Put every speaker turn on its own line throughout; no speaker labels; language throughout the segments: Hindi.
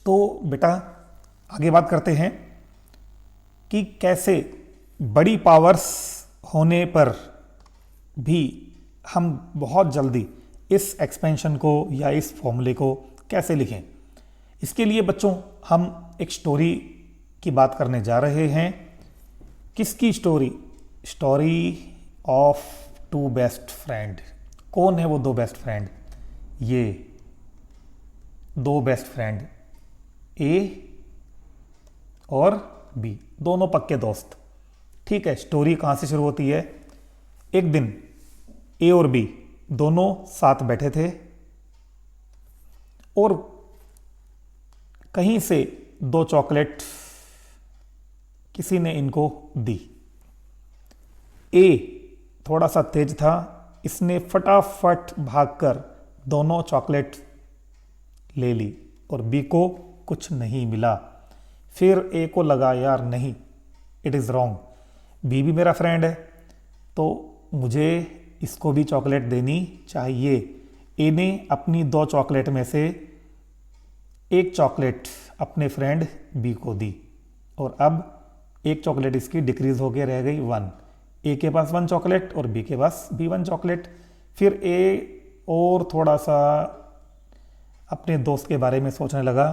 तो बेटा आगे बात करते हैं कि कैसे बड़ी पावर्स होने पर भी हम बहुत जल्दी इस एक्सपेंशन को या इस फॉर्मूले को कैसे लिखें। इसके लिए बच्चों हम एक स्टोरी की बात करने जा रहे हैं। किसकी story? Story of two best friend. कौन है वो दो बेस्ट फ्रेंड? ये दो बेस्ट फ्रेंड ए और बी, दोनों पक्के दोस्त। ठीक है, स्टोरी कहाँ से शुरू होती है? एक दिन ए और बी दोनों साथ बैठे थे और कहीं से दो चॉकलेट किसी ने इनको दी। ए थोड़ा सा तेज था, इसने फटाफट भागकर दोनों चॉकलेट ले ली और बी को कुछ नहीं मिला। फिर ए को लगा यार नहीं, इट इज़ रॉन्ग, बी भी मेरा फ्रेंड है तो मुझे इसको भी चॉकलेट देनी चाहिए। ए ने अपनी दो चॉकलेट में से एक चॉकलेट अपने फ्रेंड बी को दी और अब एक चॉकलेट इसकी डिक्रीज होकर रह गई 1। ए के पास 1 चॉकलेट और बी के पास भी 1 चॉकलेट। फिर ए और थोड़ा सा अपने दोस्त के बारे में सोचने लगा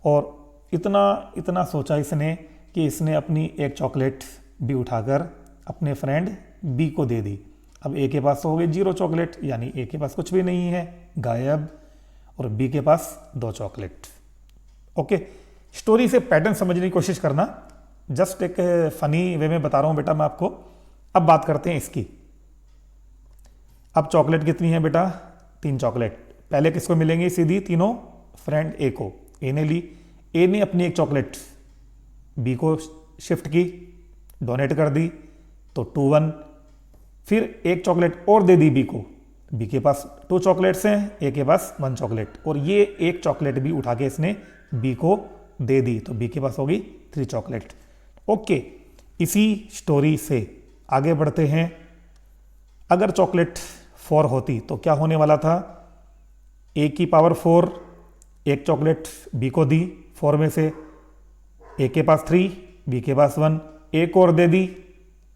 और इतना सोचा इसने कि इसने अपनी एक चॉकलेट भी उठाकर अपने फ्रेंड बी को दे दी। अब ए के पास हो गई 0 चॉकलेट, यानी ए के पास कुछ भी नहीं है, गायब, और बी के पास 2 चॉकलेट। ओके, स्टोरी से पैटर्न समझने की कोशिश करना, जस्ट एक फनी वे में बता रहा हूं बेटा मैं आपको। अब बात करते हैं इसकी। अब चॉकलेट कितनी है बेटा? 3 चॉकलेट। पहले किसको मिलेंगी? सीधी तीनों फ्रेंड ए को। ए ने ली, ए ने अपनी एक चॉकलेट बी को शिफ्ट की, डोनेट कर दी, तो 2-1। फिर एक चॉकलेट और दे दी बी को। बी के पास 2 चॉकलेट्स हैं, ए के पास 1 चॉकलेट, और ये एक चॉकलेट भी उठा के इसने बी को दे दी, तो बी के पास होगी 3 चॉकलेट। ओके, इसी स्टोरी से आगे बढ़ते हैं। अगर चॉकलेट 4 होती तो क्या होने वाला था? ए की पावर 4 एक चॉकलेट बी को दी 4 में से, ए के पास 3, बी के पास 1, एक और दे दी,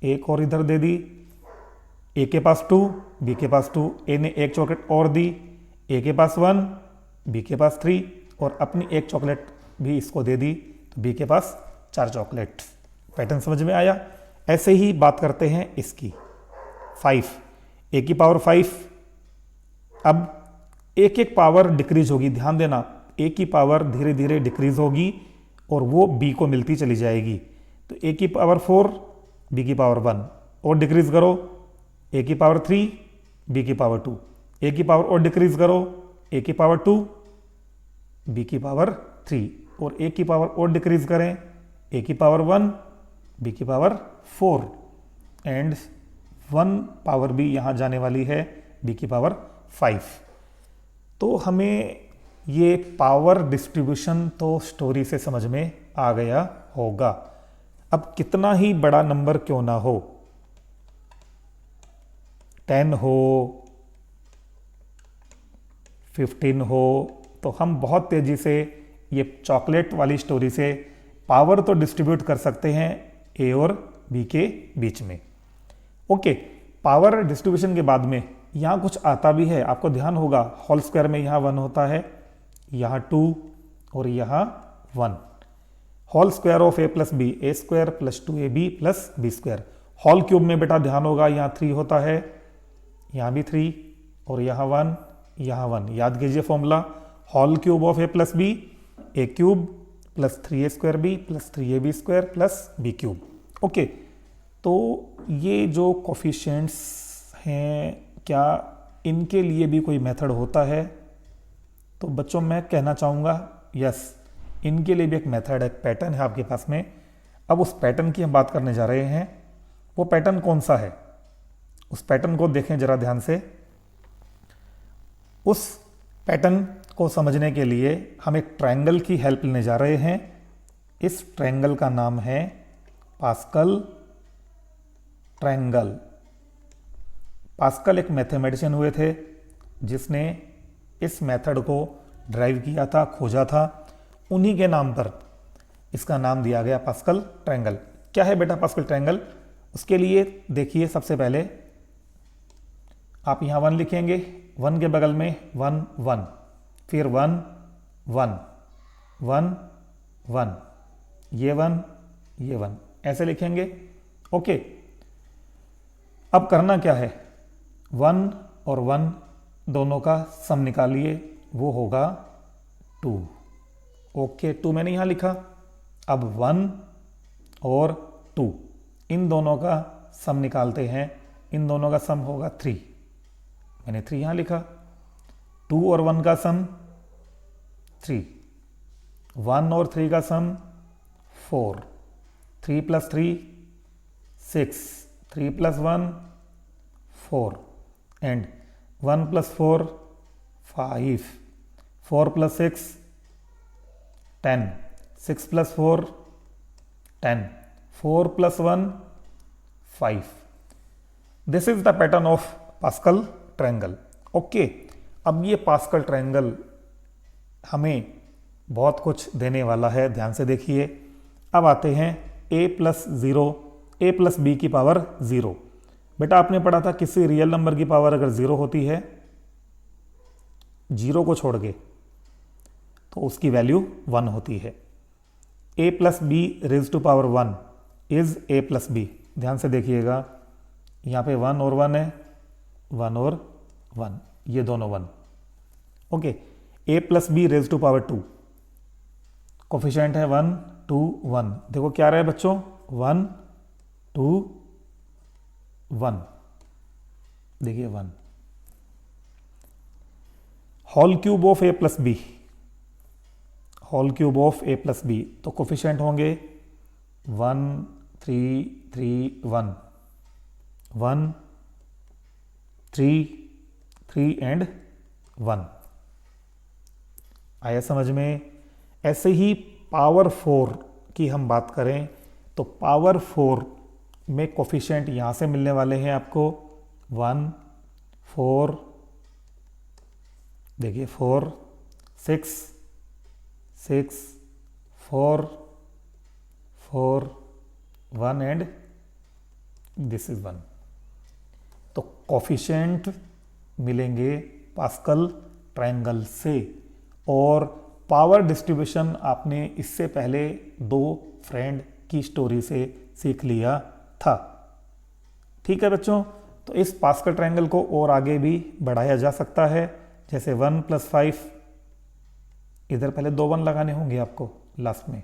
एक और इधर दे दी, ए के पास 2, बी के पास 2, ए ने एक चॉकलेट और दी, ए के पास 1, बी के पास 3, और अपनी एक चॉकलेट भी इसको दे दी, तो बी के पास 4 चॉकलेट। पैटर्न समझ में आया? ऐसे ही बात करते हैं इसकी। 5, ए की पावर 5। अब एक एक पावर डिक्रीज होगी, ध्यान देना, ए की पावर धीरे धीरे डिक्रीज होगी और वो बी को मिलती चली जाएगी। तो ए की पावर 4, बी की पावर 1, और डिक्रीज करो, ए की पावर 3, बी की पावर 2, ए की पावर और डिक्रीज करो, ए की पावर 2, बी की पावर 3, और ए की पावर और डिक्रीज करें, ए की पावर 1, बी की पावर 4, एंड 1 पावर भी यहाँ जाने वाली है, बी की पावर 5। तो हमें ये पावर डिस्ट्रीब्यूशन तो स्टोरी से समझ में आ गया होगा। अब कितना ही बड़ा नंबर क्यों ना हो, 10 हो, 15 हो, तो हम बहुत तेजी से ये चॉकलेट वाली स्टोरी से पावर तो डिस्ट्रीब्यूट कर सकते हैं ए और बी के बीच में। ओके, पावर डिस्ट्रीब्यूशन के बाद में यहाँ कुछ आता भी है, आपको ध्यान होगा, होल स्क्वायर में यहाँ 1 होता है, यहाँ 2 और यहाँ 1। Whole square of a plus b, a square plus 2ab plus b square. Whole cube में बेटा ध्यान होगा, यहाँ 3 होता है, यहाँ भी 3, और यहाँ 1, यहाँ 1। याद कीजिए formula, whole cube of a plus b, a cube plus 3a square b plus 3ab square plus b cube. Okay, तो ये जो कोफिशिएंट्स हैं, क्या इनके लिए भी कोई मेथड होता है? तो बच्चों मैं कहना चाहूँगा यस, इनके लिए भी एक मेथड है, एक पैटर्न है आपके पास में। अब उस पैटर्न की हम बात करने जा रहे हैं। वो पैटर्न कौन सा है, उस पैटर्न को देखें जरा ध्यान से। उस पैटर्न को समझने के लिए हम एक ट्रायंगल की हेल्प लेने जा रहे हैं। इस ट्रायंगल का नाम है पास्कल ट्रायंगल। पास्कल एक मैथमेटिशियन हुए थे जिसने इस मेथड को ड्राइव किया था, खोजा था, उन्हीं के नाम पर इसका नाम दिया गया पास्कल ट्रायंगल। क्या है बेटा पास्कल ट्रायंगल? उसके लिए देखिए, सबसे पहले आप यहाँ 1 लिखेंगे, 1 के बगल में 1 1, फिर 1 1 1 1, ये 1 ये 1, ऐसे लिखेंगे। ओके, अब करना क्या है, 1 और 1 दोनों का सम निकालिए, वो होगा 2। ओके, 2 मैंने यहाँ लिखा। अब 1 और 2 इन दोनों का सम निकालते हैं, इन दोनों का सम होगा 3, मैंने 3 यहाँ लिखा। 2 और 1 का सम 3, 1 और 3 का सम 4, 3 + 3 6, 3 + 1 4, and 1 + 4 5, 4 + 6 10, 6 + 4 10, 4 + 1 5। This is the pattern of pascal triangle. Okay, अब ये पास्कल ट्रायंगल हमें बहुत कुछ देने वाला है, ध्यान से देखिए। अब आते हैं a + 0, a + b की पावर 0। बेटा आपने पढ़ा था किसी रियल नंबर की पावर अगर 0 होती है, 0 को छोड़ के, तो उसकी वैल्यू 1 होती है। a + b raised to power 1 is a + b। ध्यान से देखिएगा, यहाँ पे 1 और 1 है, 1 और 1, ये दोनों 1। Okay, a + b raised to power 2, coefficient है 1 2 1। देखो क्या रहा है बच्चों, 1 2 1, देखिए 1। Whole cube of a + b, whole cube of a + b, तो कोफिशिएंट होंगे 1 3 3 1, 1 3 3 एंड 1। आया समझ में? ऐसे ही पावर 4 की हम बात करें तो पावर 4 में कोफिशिएंट यहाँ से मिलने वाले हैं आपको 1 4, देखिए 4 6 6 4 4 1 एंड दिस इज 1। तो कोफिशिएंट मिलेंगे पास्कल ट्रायंगल से। और पावर डिस्ट्रीब्यूशन आपने इससे पहले 2 फ्रेंड की स्टोरी से सीख लिया था। ठीक है बच्चों, तो इस पास्कल ट्रायंगल को और आगे भी बढ़ाया जा सकता है, जैसे 1 + 5, इधर पहले 2 1 लगाने होंगे आपको लास्ट में,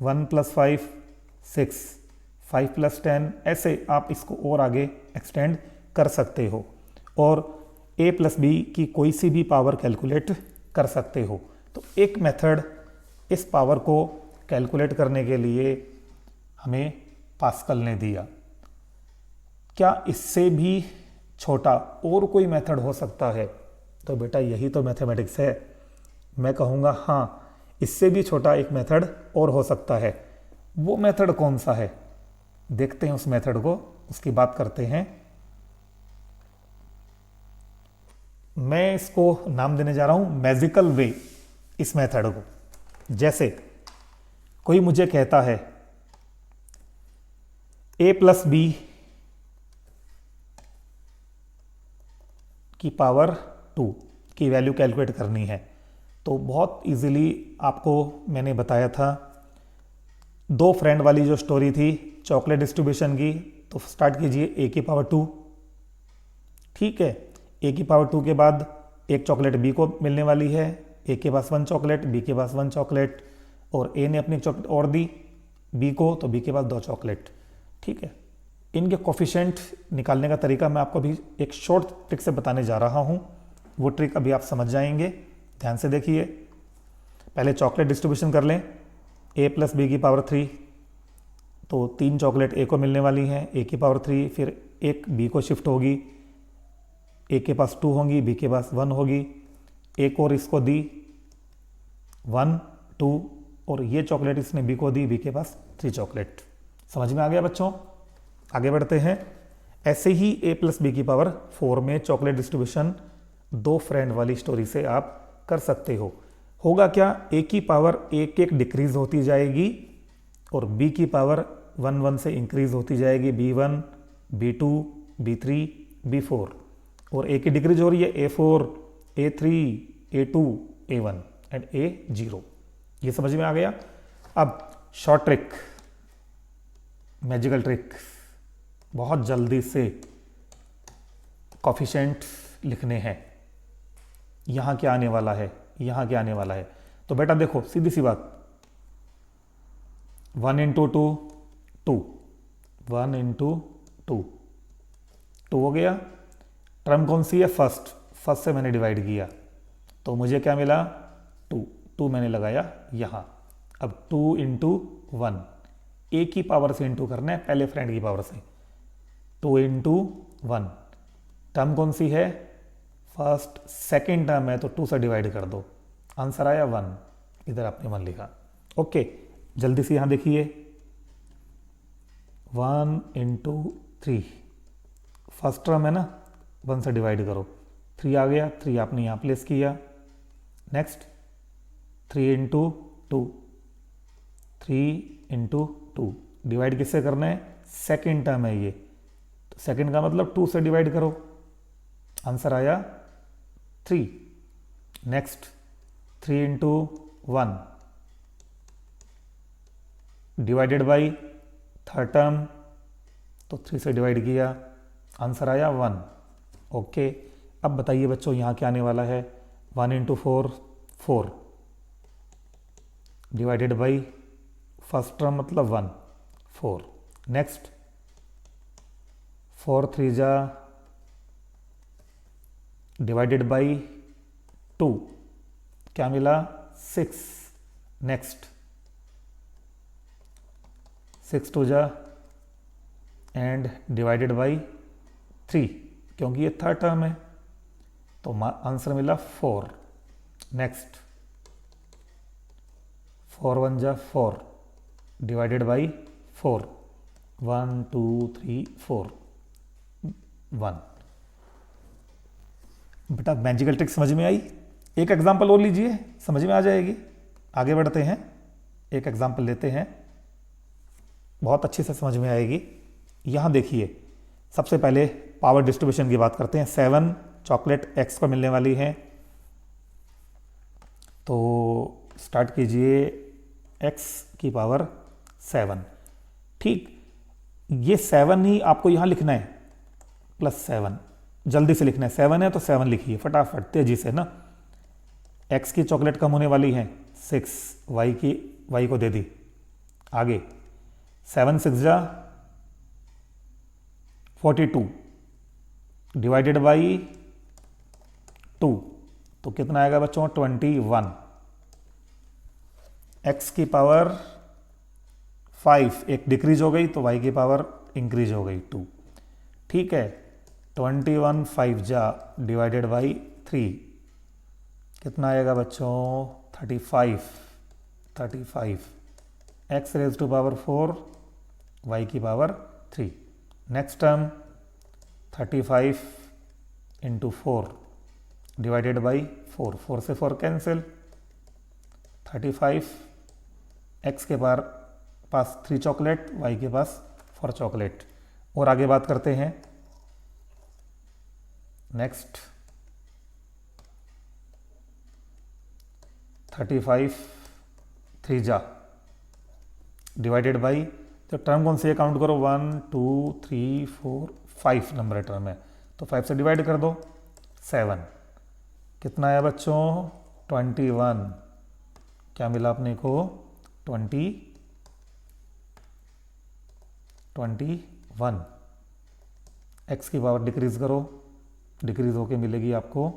1 + 5 6, 5 + 10, ऐसे आप इसको और आगे एक्सटेंड कर सकते हो और a + b की कोई सी भी पावर कैलकुलेट कर सकते हो। तो एक मेथड इस पावर को कैलकुलेट करने के लिए हमें पास्कल ने दिया। क्या इससे भी छोटा और कोई मेथड हो सकता है? तो बेटा यही तो मैथमेटिक्स है। मैं कहूँगा हाँ, इससे भी छोटा एक मेथड और हो सकता है। वो मेथड कौन सा है? देखते हैं उस मेथड को, उसकी बात करते हैं। मैं इसको नाम देने जा रहा हूं मैजिकल वे इस मेथड को। जैसे कोई मुझे कहता है a + b की पावर 2 की वैल्यू कैलकुलेट करनी है, तो बहुत इजीली आपको मैंने बताया था, 2 फ्रेंड वाली जो स्टोरी थी चॉकलेट डिस्ट्रीब्यूशन की, तो स्टार्ट कीजिए a की पावर 2। ठीक है, a की पावर 2 के बाद एक चॉकलेट b को मिलने वाली है, a के पास 1 चॉकलेट, b के पास 1 चॉकलेट, और a ने अपनी चॉकलेट और दी b को, तो b के पास 2 चॉकलेट। ठीक है, इनके कोफिशिएंट निकालने का तरीका मैं आपको अभी एक शॉर्ट ट्रिक से बताने जा रहा हूं, वो ट्रिक अभी आप समझ जाएंगे। ध्यान से देखिए, पहले चॉकलेट डिस्ट्रीब्यूशन कर लें, a + b की पावर 3, तो 3 चॉकलेट a को मिलने वाली हैं, a की पावर 3, फिर एक b को शिफ्ट होगी, a के पास 2 होंगी, b के पास 1 होगी, एक और इसको दी 1 2, और ये चॉकलेट इसने b को दी, b के पास 3 चॉकलेट। समझ में आ गया बच्चों? आगे बढ़ते हैं। ऐसे ही a + b की पावर 4 में चॉकलेट डिस्ट्रीब्यूशन 2 फ्रेंड वाली स्टोरी से आप कर सकते हो। होगा क्या, a की पावर एक एक डिक्रीज होती जाएगी और b की पावर 1 1 से इंक्रीज होती जाएगी, b1 b2 b3 b4, और a की डिक्रीज हो रही है a4 a3 a2 a1 and a0। ये समझ में आ गया। अब शॉर्ट ट्रिक, मैजिकल ट्रिक, बहुत जल्दी से कॉफिशेंट लिखने हैं। यहाँ क्या आने वाला है, यहाँ क्या आने वाला है, तो बेटा देखो सीधी सी बात, 1 इंटू 2 2, 1 इंटू 2 2 हो गया। टर्म कौन सी है, फर्स्ट, फर्स्ट से मैंने डिवाइड किया तो मुझे क्या मिला 2, 2 मैंने लगाया यहाँ। अब 2 इंटू 1, ए की पावर से इंटू करना है, पहले फ्रेंड की पावर से, 2 इंटू 1, टर्म कौन सी है, फर्स्ट, सेकेंड टर्म है तो 2 से डिवाइड कर दो, आंसर आया 1, इधर आपने 1 लिखा। ओके, जल्दी से यहाँ देखिए, 1 इंटू 3, फर्स्ट टर्म है ना, 1 से डिवाइड करो, 3 आ गया, 3 आपने यहाँ प्लेस किया। नेक्स्ट 3 इंटू 2, 3 इंटू 2, डिवाइड किससे करना है, सेकेंड टर्म है ये, तो सेकेंड का मतलब 2 से डिवाइड करो, आंसर आया 3। Next 3 into 1 divided by third term, तो 3 से डिवाइड किया, आंसर आया 1। ओके, अब बताइए बच्चों यहाँ क्या आने वाला है, 1 into 4 4 divided by first term मतलब 1 4। नेक्स्ट 4 3 जा डिवाइडेड बाई 2, क्या मिला 6। नेक्स्ट 6 2 जा एंड डिवाइडेड बाई 3, क्योंकि ये थर्ड टर्म है तो आंसर मिला 4। नेक्स्ट 4 1 जा 4 डिवाइडेड बाई 4, 1 2 3 4 1। बेटा मैजिकल ट्रिक समझ में आई। एक एग्जांपल और लीजिए, समझ में आ जाएगी। आगे बढ़ते हैं, एक एग्जांपल लेते हैं, बहुत अच्छे से समझ में आएगी। यहाँ देखिए, सबसे पहले पावर डिस्ट्रीब्यूशन की बात करते हैं। 7 चॉकलेट एक्स को मिलने वाली है, तो स्टार्ट कीजिए, एक्स की पावर 7। ठीक, ये 7 ही आपको यहाँ लिखना है, +7, जल्दी से लिखना है। 7 है तो 7 लिखिए फटाफट तेजी से ना। एक्स की चॉकलेट कम होने वाली है 6, वाई को दे दी। आगे 7 6 जा 42 डिवाइडेड बाई 2, तो कितना आएगा बच्चों 21। एक्स की पावर 5 एक डिक्रीज हो गई तो वाई की पावर इंक्रीज हो गई 2। ठीक है, 21 5 जा डिवाइडेड बाई 3, कितना आएगा बच्चों 35। X raise to power 4, y की power 3। Next term 35 into 4 divided by 4, 4 से 4 कैंसिल, 35, एक्स के पास 3 चॉकलेट, वाई के पास 4 चॉकलेट। और आगे बात करते हैं। नेक्स्ट 35 3 जा डिवाइडेड बाई, तो टर्म कौन सी है काउंट करो, 1 2 3 4 5 नंबर टर्म है, तो 5 से डिवाइड कर दो 7, कितना आया बच्चों 21। क्या मिला अपने को 21। एक्स की पावर डिक्रीज करो, डिक्रीज होके मिलेगी आपको